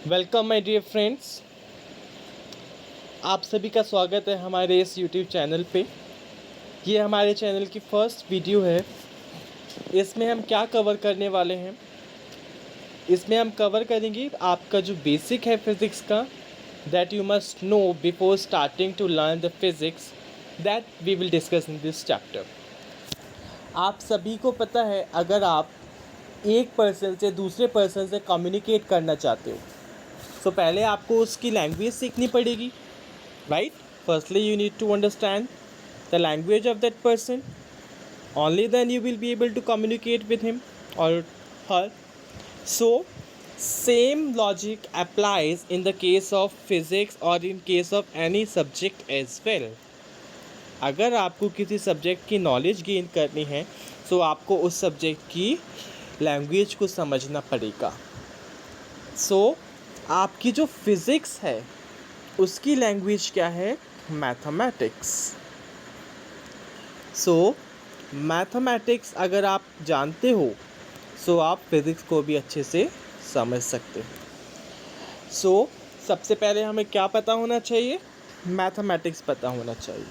Welcome my dear friends, आप सभी का स्वागत है हमारे इस यूट्यूब चैनल पे। ये हमारे चैनल की फर्स्ट वीडियो है। इसमें हम क्या कवर करने वाले हैं, इसमें हम कवर करेंगे आपका जो बेसिक है फिज़िक्स का, that you must know before starting to learn the physics, that we will discuss in this chapter. आप सभी को पता है, अगर आप एक पर्सन से दूसरे पर्सन से कम्युनिकेट करना चाहते हो तो पहले आपको उसकी लैंग्वेज सीखनी पड़ेगी, right? Firstly, you need to understand the language of that person. Only then you will be able to communicate with him or her. So, same logic applies in the case of physics or in case of any subject as well. अगर आपको किसी subject की knowledge gain करनी है तो आपको उस subject की लैंग्वेज को समझना पड़ेगा। आपकी जो फिज़िक्स है उसकी लैंग्वेज क्या है? मैथमेटिक्स। मैथमेटिक्स अगर आप जानते हो आप फिज़िक्स को भी अच्छे से समझ सकते हो। सबसे पहले हमें क्या पता होना चाहिए? मैथमेटिक्स पता होना चाहिए,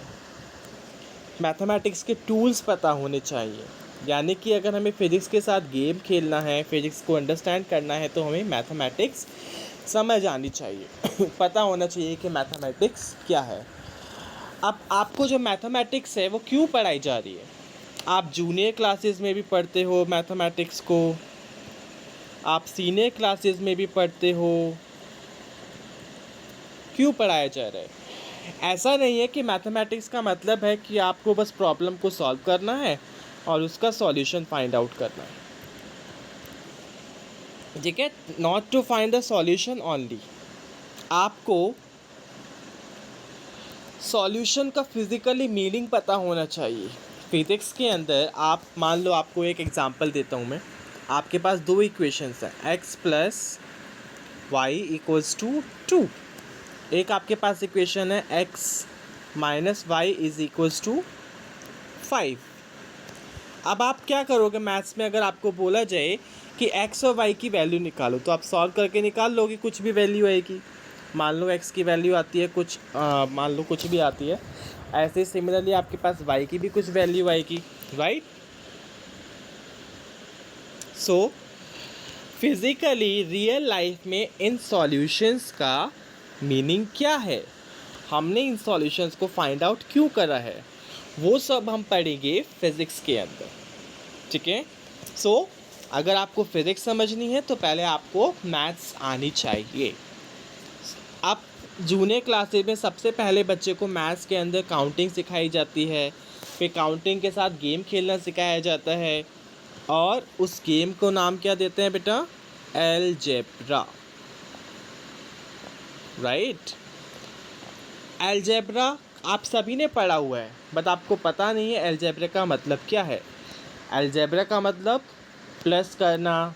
मैथमेटिक्स के टूल्स पता होने चाहिए। यानी कि अगर हमें फ़िज़िक्स के साथ गेम खेलना है, फ़िज़िक्स को अंडरस्टैंड करना है, तो हमें मैथमेटिक्स समझ आनी चाहिए पता होना चाहिए कि मैथमेटिक्स क्या है। अब आपको जो मैथमेटिक्स है वो क्यों पढ़ाई जा रही है? आप जूनियर क्लासेस में भी पढ़ते हो मैथमेटिक्स को, आप सीनियर क्लासेस में भी पढ़ते हो। क्यों पढ़ाया जा रहा है? ऐसा नहीं है कि मैथमेटिक्स का मतलब है कि आपको बस प्रॉब्लम को सॉल्व करना है और उसका सॉल्यूशन फाइंड आउट करना है, ठीक है? Not to find the solution only, आपको सॉल्यूशन का फिज़िकली मीनिंग पता होना चाहिए। फिज़िक्स के अंदर आप मान लो, आपको एक एग्जांपल देता हूँ मैं। आपके पास दो इक्वेशंस हैं, x plus y equals to 2। एक आपके पास इक्वेशन है x minus y is equals to 5। अब आप क्या करोगे मैथ्स में? अगर आपको बोला जाए कि x और y की वैल्यू निकालो, तो आप सॉल्व करके निकाल लोगे, कुछ भी वैल्यू आएगी। मान लो x की वैल्यू आती है कुछ, मान लो कुछ भी आती है। ऐसे ही सिमिलरली आपके पास y की भी कुछ वैल्यू आएगी, राइट? सो फिज़िकली रियल लाइफ में इन सॉल्यूशंस का मीनिंग क्या है, हमने इन सॉल्यूशंस को फाइंड आउट क्यों करा है, वो सब हम पढ़ेंगे फिज़िक्स के अंदर, ठीक है? अगर आपको फिज़िक्स समझनी है तो पहले आपको मैथ्स आनी चाहिए। आप जूनियर क्लासेस में सबसे पहले बच्चे को मैथ्स के अंदर काउंटिंग सिखाई जाती है, फिर काउंटिंग के साथ गेम खेलना सिखाया जाता है, और उस गेम को नाम क्या देते हैं बेटा? Algebra, right? अलजेब्रा आप सभी ने पढ़ा हुआ है, बट आपको पता नहीं है अलजेब्रा का मतलब क्या है। अलजेब्रा का मतलब प्लस करना,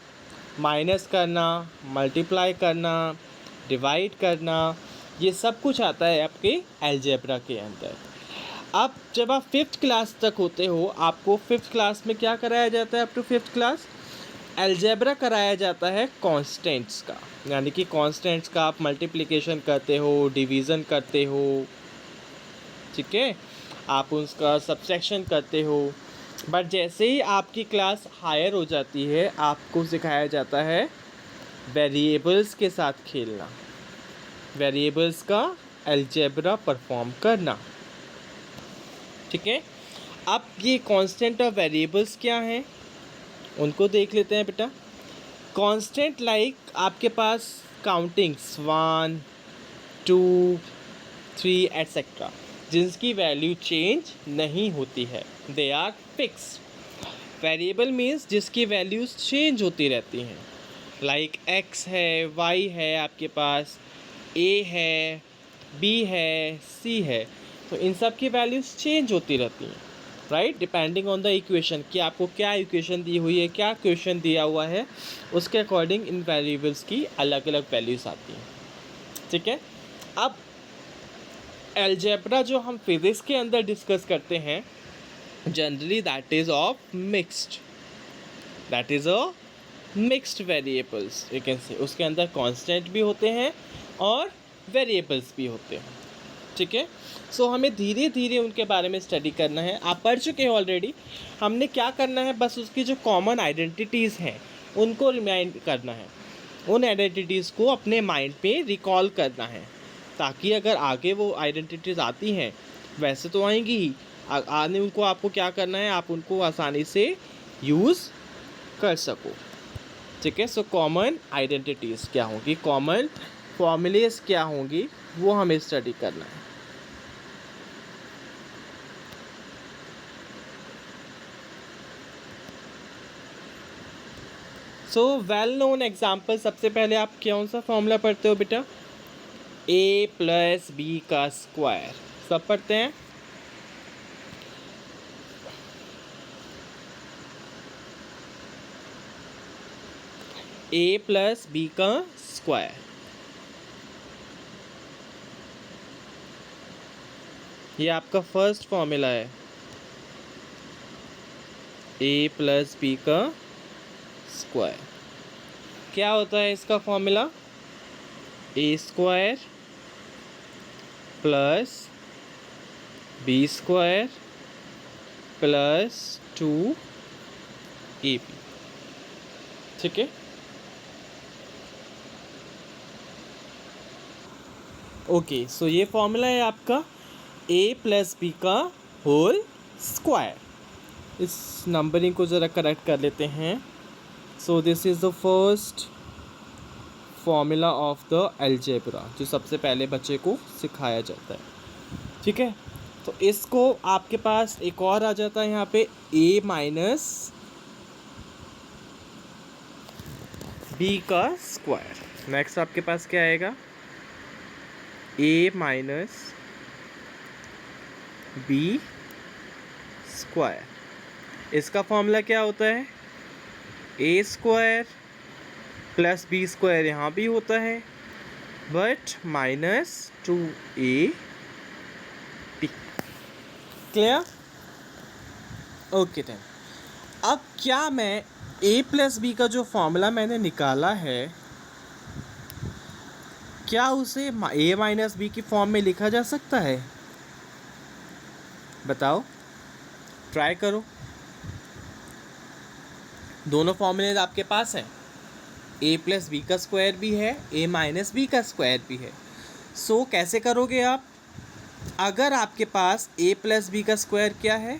माइनस करना, मल्टीप्लाई करना, डिवाइड करना, ये सब कुछ आता है आपके अलजेब्रा के अंदर। अब जब आप 5th क्लास तक होते हो, आपको 5th क्लास में क्या कराया जाता है? Up to 5th class algebra कराया जाता है कांस्टेंट्स का। यानी कि कांस्टेंट्स का आप मल्टीप्लिकेशन करते हो, डिवीज़न करते हो, ठीक है? आप उसका सबट्रैक्शन करते हो। बट जैसे ही आपकी क्लास हायर हो जाती है, आपको सिखाया जाता है वेरिएबल्स के साथ खेलना, वेरिएबल्स का अलजेब्रा परफॉर्म करना, ठीक है? अब ये कांस्टेंट और वेरिएबल्स क्या हैं, उनको देख लेते हैं बेटा। कांस्टेंट लाइक आपके पास काउंटिंग्स 1 2 3 एटसेट्रा, जिसकी वैल्यू चेंज नहीं होती है, they are fixed. Variable means जिसकी वैल्यूज़ चेंज होती रहती हैं, लाइक x है, y है, आपके पास a है, b है, c है, तो इन सब की वैल्यूज़ चेंज होती रहती हैं, right? Depending on the equation, कि आपको क्या इक्वेशन दी हुई है, क्या क्वेश्चन दिया हुआ है, उसके अकॉर्डिंग इन वेरिएबल्स की अलग अलग वैल्यूज़ आती हैं, ठीक है? अब अलजेब्रा जो हम फिज़िक्स के अंदर डिस्कस करते हैं, generally that is of mixed, that is a mixed variables you can say, उसके अंदर कांस्टेंट भी होते हैं और वेरिएबल्स भी होते हैं, ठीक है। सो हमें धीरे धीरे उनके बारे में स्टडी करना है। आप पढ़ चुके हैं ऑलरेडी। हमने क्या करना है, बस उसकी जो कॉमन आइडेंटिटीज़ हैं उनको रिमाइंड करना है, उन आइडेंटिटीज़ को अपने माइंड पे रिकॉल करना है, ताकि अगर आगे वो आइडेंटिटीज़ आती हैं, वैसे तो आएंगी ही, आने उनको आपको क्या करना है, आप उनको आसानी से यूज़ कर सको, ठीक है। सो कॉमन आइडेंटिटीज़ क्या होंगी, कॉमन फॉर्मूलेस क्या होंगी, वो हमें स्टडी करना है। सो वेल नोन एग्जाम्पल, सबसे पहले आप कौन सा फॉर्मूला पढ़ते हो बेटा, a प्लस बी का स्क्वायर, सब पढ़ते हैं। a प्लस बी का स्क्वायर, ये आपका फर्स्ट फॉर्मूला है, a प्लस बी का स्क्वायर। क्या होता है इसका formula, a square plus b square plus 2ab, ठीक है। ओके, सो ये फॉर्मूला है आपका a प्लस बी का होल स्क्वायर। इस नंबरिंग को ज़रा करेक्ट कर लेते हैं। So this is the first formula of the algebra, जो सबसे पहले बच्चे को सिखाया जाता है, ठीक है। तो इसको आपके पास एक और आ जाता है यहाँ पे a माइनस बी का स्क्वायर। नेक्स्ट आपके पास क्या आएगा, a माइनस बी स्क्वायर। इसका फॉर्मूला क्या होता है, a square plus b square, यहाँ भी होता है but minus 2ab, clear. Okay then, अब क्या मैं a प्लस बी का जो फॉर्मूला मैंने निकाला है, क्या उसे a माइनस बी की फॉर्म में लिखा जा सकता है, बताओ, ट्राई करो। दोनों फॉर्मूले आपके पास हैं, a प्लस बी का स्क्वायर भी है, a माइनस बी का स्क्वायर भी है। सो कैसे करोगे आप, अगर आपके पास a प्लस बी का स्क्वायर क्या है,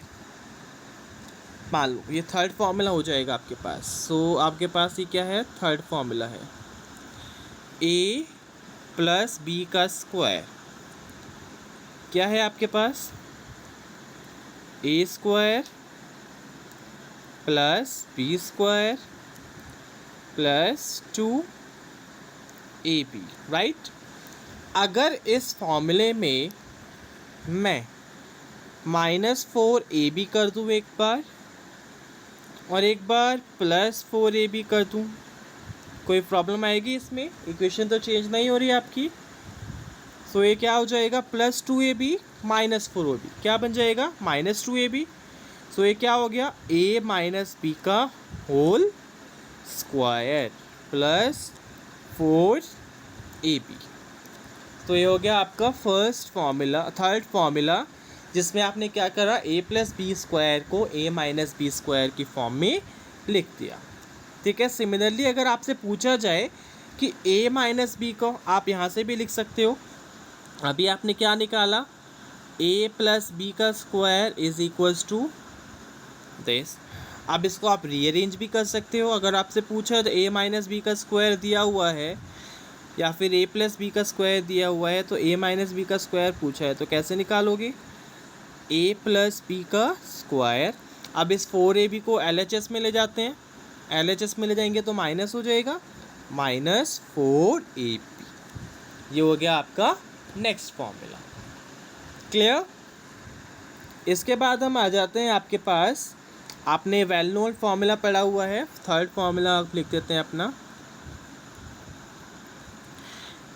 मान लो ये थर्ड फॉर्मूला हो जाएगा आपके पास। सो आपके पास ये क्या है, थर्ड फॉर्मूला है, a प्लस बी का स्क्वायर क्या है आपके पास, a square plus b square plus 2ab, right. अगर इस फॉर्मूले में मैं -4ab कर दूँ एक बार, और एक बार +4ab कर दूँ, कोई प्रॉब्लम आएगी इसमें, इक्वेशन तो चेंज नहीं हो रही आपकी। सो ये क्या हो जाएगा, +2ab -4ab, क्या बन जाएगा, -2ab। सो ये क्या हो गया, a माइनस बी का होल स्क्वायर प्लस 4ab। तो ये हो गया आपका फर्स्ट फॉर्मूला, थर्ड फॉर्मूला, जिसमें आपने क्या करा, a प्लस बी स्क्वायर को a माइनस बी स्क्वायर की फॉर्म में लिख दिया, ठीक है। सिमिलरली अगर आपसे पूछा जाए कि a माइनस बी को आप यहाँ से भी लिख सकते हो, अभी आपने क्या निकाला, a प्लस बी का square is equals to this. अब इसको आप रीअरेंज भी कर सकते हो, अगर आपसे पूछा तो a माइनस बी का स्क्वायर दिया हुआ है या फिर a प्लस बी का स्क्वायर दिया हुआ है, तो a माइनस बी का स्क्वायर पूछा है, तो कैसे निकालोगे, a प्लस बी का स्क्वायर। अब इस 4ab को LHS में ले जाते हैं, LHS में ले जाएंगे तो माइनस हो जाएगा, -4ab। ये हो गया आपका नेक्स्ट फॉर्मूला, क्लियर। इसके बाद हम आ जाते हैं आपके पास, आपने वेल नोन फॉर्मूला पढ़ा हुआ है, थर्ड फॉर्मूला आप लिख देते हैं अपना,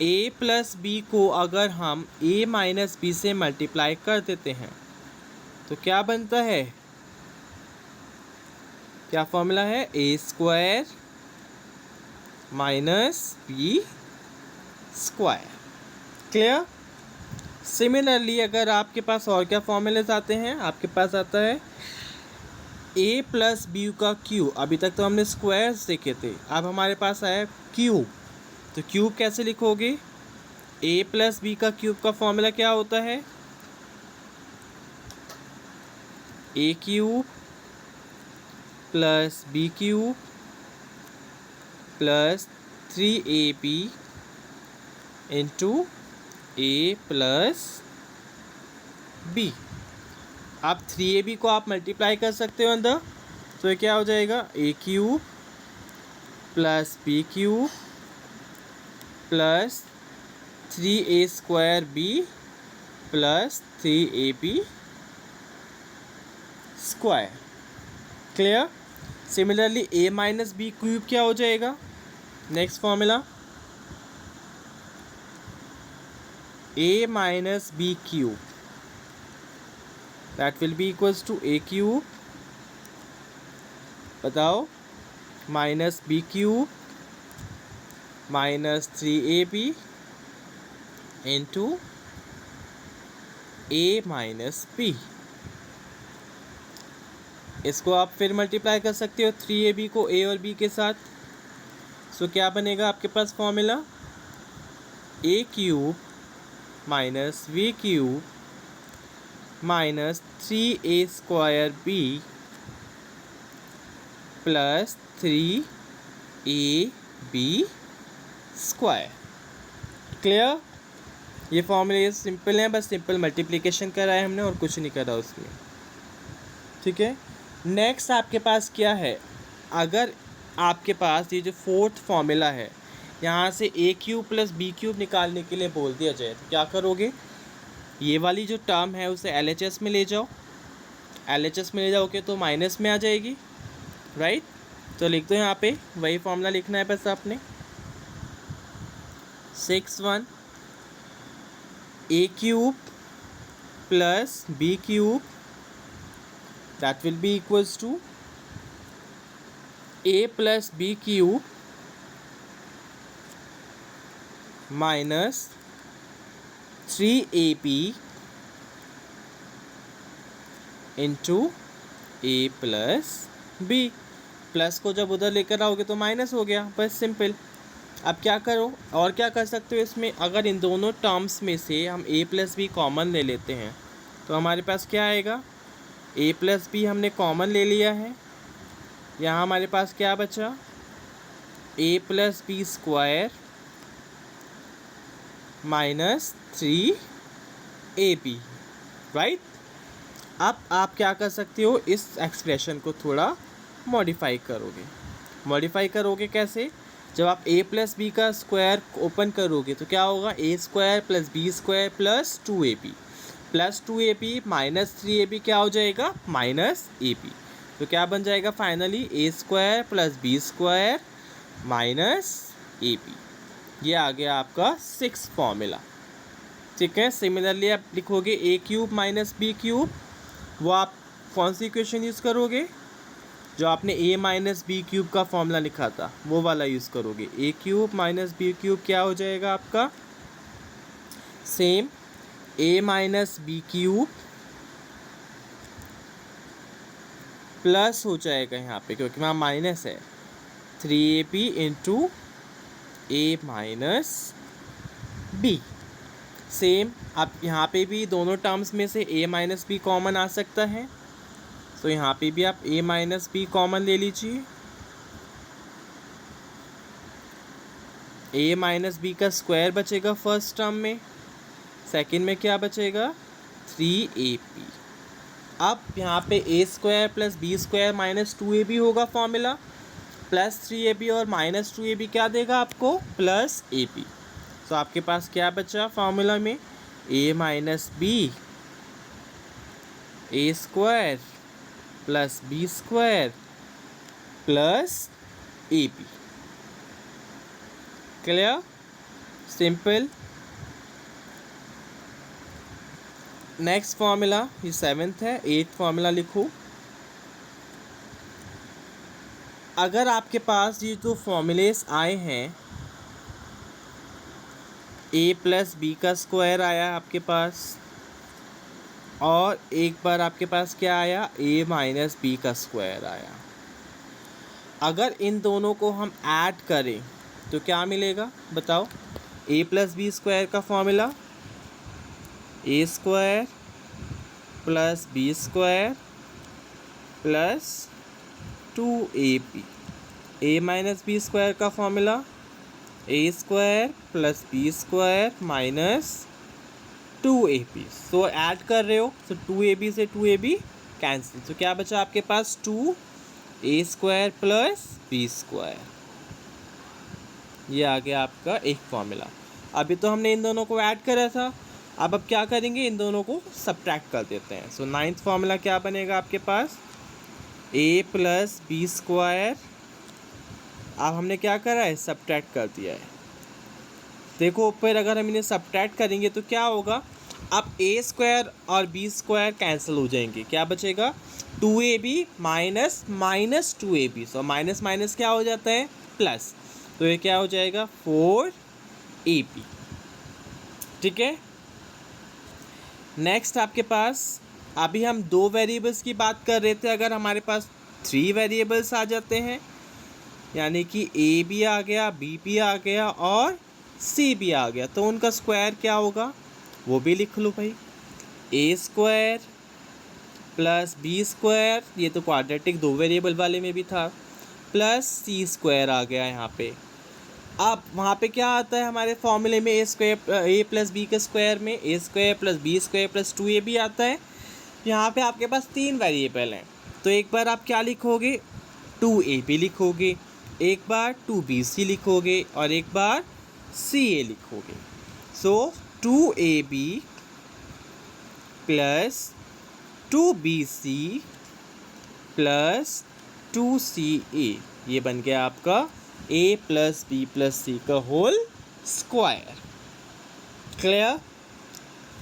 a प्लस बी को अगर हम a माइनस बी से मल्टीप्लाई कर देते हैं तो क्या बनता है, क्या फॉर्मूला है, a square minus b square. Clear. Similarly अगर आपके पास और क्या फॉर्मूलेस आते हैं, आपके पास आता है ए प्लस बी का क्यूब। अभी तक तो हमने स्क्वायर्स देखे थे, अब हमारे पास आया क्यूब। तो क्यूब कैसे लिखोगे? ए प्लस बी का क्यूब का फॉर्मूला क्या होता है? A cube plus b cube plus 3ab into a plus b. आप 3ab को आप मल्टीप्लाई कर सकते हो अंदर, तो ये क्या हो जाएगा? A cube plus b cube plus 3a square b plus 3ab square. Clear. Similarly a minus b cube क्या हो जाएगा? Next formula a minus b cube, that will be equals to a cube, बताओ, minus b cube minus 3ab into a minus b। इसको आप फिर multiply कर सकते हो 3ab को a और b के साथ। सो क्या बनेगा आपके पास formula? a cube minus b cube minus 3a square b plus 3ab square. Clear. ये फॉर्मूले सिंपल है, बस सिंपल मल्टीप्लिकेशन करा है हमने और कुछ नहीं करा उसमें। ठीक है। नेक्स्ट आपके पास क्या है? अगर आपके पास ये जो फोर्थ फॉर्मूला है, यहाँ से ए क्यूब प्लस बी क्यूब निकालने के लिए बोल दिया जाए, तो क्या करोगे? ये वाली जो टर्म है उसे LHS में ले जाओ। LHS में ले जाओगे तो माइनस में आ जाएगी, राइट। तो लिख दो यहाँ पे, वही फॉर्मूला लिखना है बस आपने। 6(1) a cube plus b cube, that will be equals to a plus b cube minus 3ab into a plus b. Plus को जब उधर लेकर आओगे तो माइनस हो गया, बस सिंपल। अब क्या करो, और क्या कर सकते हो इसमें? अगर इन दोनों टर्म्स में से हम a प्लस बी कॉमन ले लेते हैं तो हमारे पास क्या आएगा? a प्लस बी हमने कॉमन ले लिया है, यहाँ हमारे पास क्या बचा? a plus b square minus 3ab, right. अब आप क्या कर सकते हो? इस एक्सप्रेशन को थोड़ा मॉडिफाई करोगे। मॉडिफाई करोगे कैसे? जब आप a प्लस बी का स्क्वायर ओपन करोगे तो क्या होगा? a square plus b square plus 2ab minus 3ab क्या हो जाएगा? Minus ab। तो क्या बन जाएगा finally? a square plus b square minus ab। ये आ गया आपका 6 फॉर्मूला। ठीक है। सिमिलरली आप लिखोगे ए क्यूब माइनस बी क्यूब, वो आप कौन सी इक्वेशन यूज़ करोगे? जो आपने a माइनस बी क्यूब का फॉर्मूला लिखा था वो वाला यूज़ करोगे। A cube minus b cube क्या हो जाएगा आपका? Same a minus b cube plus हो जाएगा यहाँ पे, क्योंकि वहाँ माइनस है, 3ab into a minus b. Same आप यहाँ पे भी दोनों टर्म्स में से a माइनस बी कॉमन आ सकता है, तो यहाँ पे भी आप a माइनस बी कॉमन ले लीजिए। a माइनस बी का स्क्वायर बचेगा फर्स्ट टर्म में, सेकंड में क्या बचेगा? 3ab। अब यहाँ पे a square plus b square minus 2ab होगा फॉर्मूला, प्लस 3ab और माइनस 2ab क्या देगा आपको? Plus ab। तो आपके पास क्या बचा फॉर्मूला में? a minus b a square plus b square plus ab। Clear. Simple. Next formula, ये 7th है, 8th फॉर्मूला लिखो। अगर आपके पास ये जो फॉर्मूलेस आए हैं, ए प्लस बी का स्क्वायर आया आपके पास, और एक बार आपके पास क्या आया, ए माइनस बी का स्क्वायर आया। अगर इन दोनों को हम ऐड करें तो क्या मिलेगा बताओ। ए प्लस बी स्क्वायर का formula a square plus b square plus 2ab। A minus b square का formula a square plus b square minus 2ab। So add कर रहे हो तो 2ab से 2ab कैंसिल, तो क्या बचा आपके पास 2a square plus b square. ये आ गया आपका एक फॉर्मूला। अभी तो हमने इन दोनों को ऐड करा था, अब क्या करेंगे, इन दोनों को सब्ट्रैक्ट कर देते हैं। सो नाइन्थ फॉर्मूला क्या बनेगा आपके पास, ए प्लस बी स्क्वायर। अब हमने क्या करा है, सब्ट्रैक्ट कर दिया है। देखो ऊपर अगर हम इन्हें सब्ट्रैक्ट करेंगे तो क्या होगा, अब ए स्क्वायर और बी स्क्वायर कैंसिल हो जाएंगे, क्या बचेगा 2ab minus minus 2ab। So minus minus क्या हो जाता है, प्लस, तो ये क्या हो जाएगा 4ab। ठीक है। नेक्स्ट आपके पास, अभी हम दो वेरिएबल्स की बात कर रहे थे, अगर हमारे पास 3 वेरिएबल्स आ जाते हैं, यानी कि ए भी आ गया, बी भी आ गया और सी भी आ गया, तो उनका स्क्वायर क्या होगा वो भी लिख लो भाई। ए स्क्वायर प्लस बी स्क्वायर, ये तो क्वाड्रेटिक 2 वेरिएबल वाले में भी था, प्लस सी स्क्वायर आ गया यहाँ पे। अब वहाँ पे क्या आता है हमारे फॉर्मूले में, a square a plus b के स्क्वायर में a square plus b square plus 2ab आता है। यहाँ पे आपके पास 3 वेरिएबल हैं, तो एक बार आप क्या लिखोगे 2ab लिखोगे, एक बार 2bc लिखोगे और एक बार ca लिखोगे। सो 2ab plus 2bc plus 2ca, ये बन गया आपका a प्लस बी प्लस सी का होल स्क्वायर। क्लियर।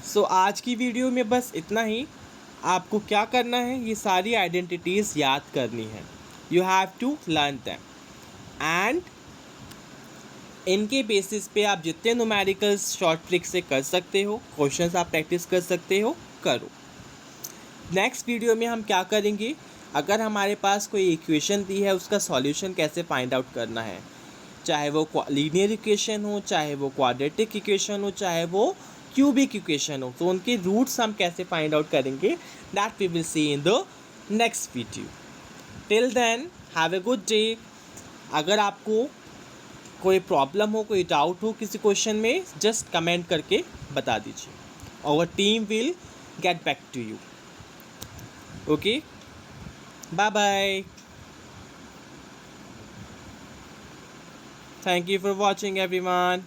सो आज की वीडियो में बस इतना ही। आपको क्या करना है, ये सारी आइडेंटिटीज़ याद करनी है, you have to learn them, and इनके बेसिस पे आप जितने न्यूमेरिकल्स शॉर्ट ट्रिक से कर सकते हो, क्वेश्चंस आप प्रैक्टिस कर सकते हो, करो। नेक्स्ट वीडियो में हम क्या करेंगे, अगर हमारे पास कोई इक्वेशन दी है उसका सॉल्यूशन कैसे फाइंड आउट करना है, चाहे वो लीनियर इक्वेशन हो, चाहे वो क्वाड्रेटिक इक्वेशन हो, चाहे वो क्यूबिक इक्वेशन हो, तो उनके रूट्स हम कैसे फाइंड आउट करेंगे, that we will see in the next video. Till then have a good day. अगर आपको कोई प्रॉब्लम हो, कोई डाउट हो किसी क्वेश्चन में, जस्ट कमेंट करके बता दीजिए, our team will get back to you. Okay, bye bye. Thank you for watching everyone.